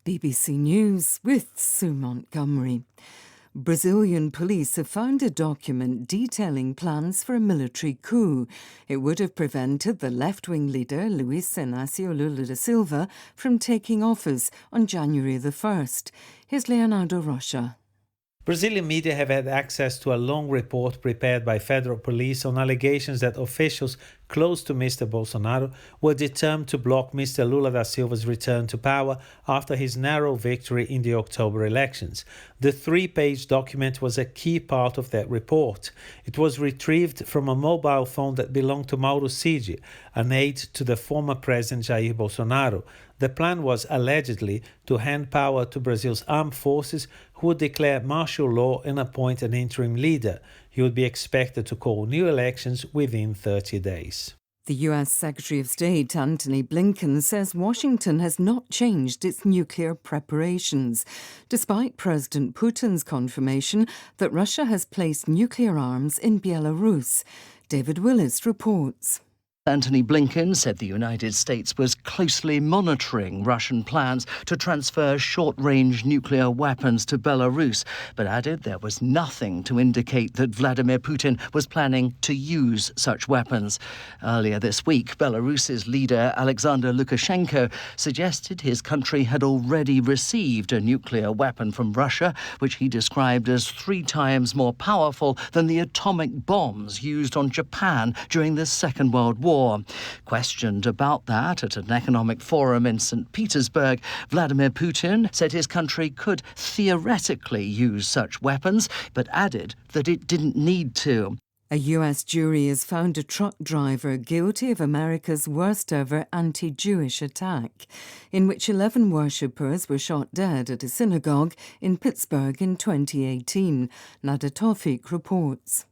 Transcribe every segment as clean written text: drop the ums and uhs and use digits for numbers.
BBC News with Sue Montgomery. Brazilian police have found a document detailing plans for a military coup. It would have prevented the left-wing leader, Luiz Inácio Lula da Silva, from taking office on January the 1st. Here's Leonardo Rocha. Brazilian media have had access to a long report prepared by federal police on allegations that officials close to Mr. Bolsonaro were determined to block Mr. Lula da Silva's return to power after his narrow victory in the October elections. The 3-page document was a key part of that report. It was retrieved from a mobile phone that belonged to Mauro Cid, an aide to the former president Jair Bolsonaro. The plan was allegedly to hand power to Brazil's armed forces, who would declare martial law and appoint an interim leader. He would be expected to call new elections within 30 days. The US Secretary of State Antony Blinken says Washington has not changed its nuclear preparations, despite President Putin's confirmation that Russia has placed nuclear arms in Belarus. David Willis reports. Antony Blinken said the United States was closely monitoring Russian plans to transfer short-range nuclear weapons to Belarus, but added there was nothing to indicate that Vladimir Putin was planning to use such weapons. Earlier this week, Belarus's leader Alexander Lukashenko suggested his country had already received a nuclear weapon from Russia, which he described as 3 times more powerful than the atomic bombs used on Japan during the Second World War. Questioned about that at an economic forum in St. Petersburg, Vladimir Putin said his country could theoretically use such weapons, but added that it didn't need to. A US jury has found a truck driver guilty of America's worst ever anti-Jewish attack, in which 11 worshippers were shot dead at a synagogue in Pittsburgh in 2018. Nada Tawfiq reports.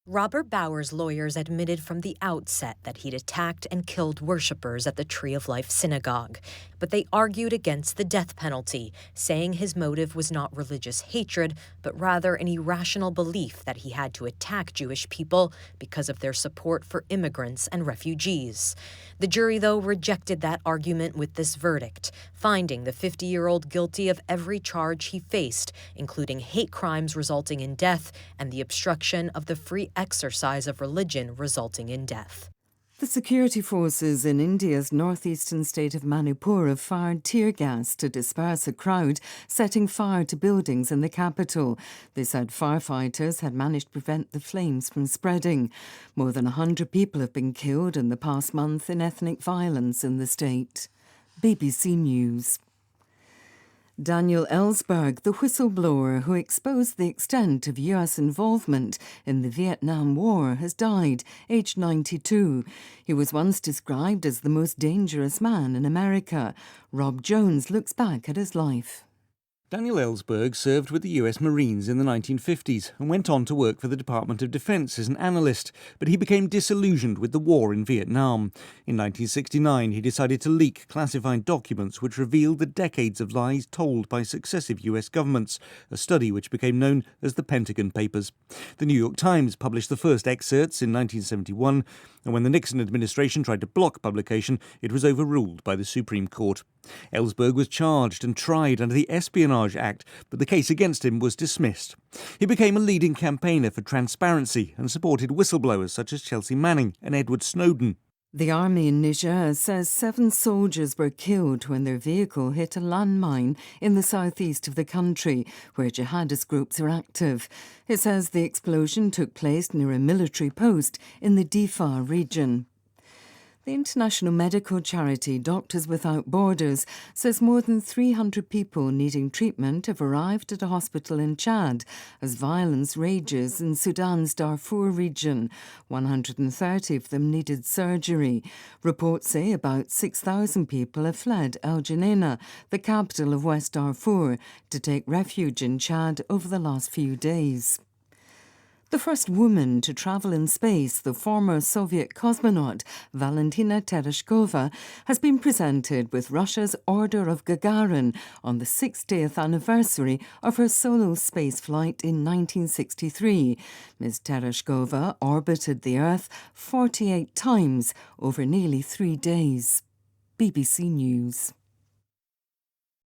Robert Bauer's lawyers admitted from the outset that he'd attacked and killed worshippers at the Tree of Life synagogue, but they argued against the death penalty, saying his motive was not religious hatred, but rather an irrational belief that he had to attack Jewish people because of their support for immigrants and refugees. The jury, though, rejected that argument with this verdict, finding the 50-year-old guilty of every charge he faced, including hate crimes resulting in death and the obstruction of the free exercise of religion resulting in death. The security forces in India's northeastern state of Manipur have fired tear gas to disperse a crowd, setting fire to buildings in the capital. They said firefighters had managed to prevent the flames from spreading. More than 100 people have been killed in the past month in ethnic violence in the state. BBC News. Daniel Ellsberg, the whistleblower who exposed the extent of US involvement in the Vietnam War, has died, aged 92. He was once described as the most dangerous man in America. Rob Jones looks back at his life. Daniel Ellsberg served with the US Marines in the 1950s and went on to work for the Department of Defense as an analyst, but he became disillusioned with the war in Vietnam. In 1969, he decided to leak classified documents which revealed the decades of lies told by successive US governments, a study which became known as the Pentagon Papers. The New York Times published the first excerpts in 1971, and when the Nixon administration tried to block publication, it was overruled by the Supreme Court. Ellsberg was charged and tried under the Espionage Act, but the case against him was dismissed. He became a leading campaigner for transparency and supported whistleblowers such as Chelsea Manning and Edward Snowden. The army in Niger says 7 soldiers were killed when their vehicle hit a landmine in the southeast of the country, where jihadist groups are active. It says the explosion took place near a military post in the Difa region. The international medical charity Doctors Without Borders says more than 300 people needing treatment have arrived at a hospital in Chad as violence rages in Sudan's Darfur region. 130 of them needed surgery. Reports say about 6,000 people have fled El Geneina, the capital of West Darfur, to take refuge in Chad over the last few days. The first woman to travel in space, the former Soviet cosmonaut Valentina Tereshkova, has been presented with Russia's Order of Gagarin on the 60th anniversary of her solo spaceflight in 1963. Ms. Tereshkova orbited the Earth 48 times over nearly 3 days. BBC News.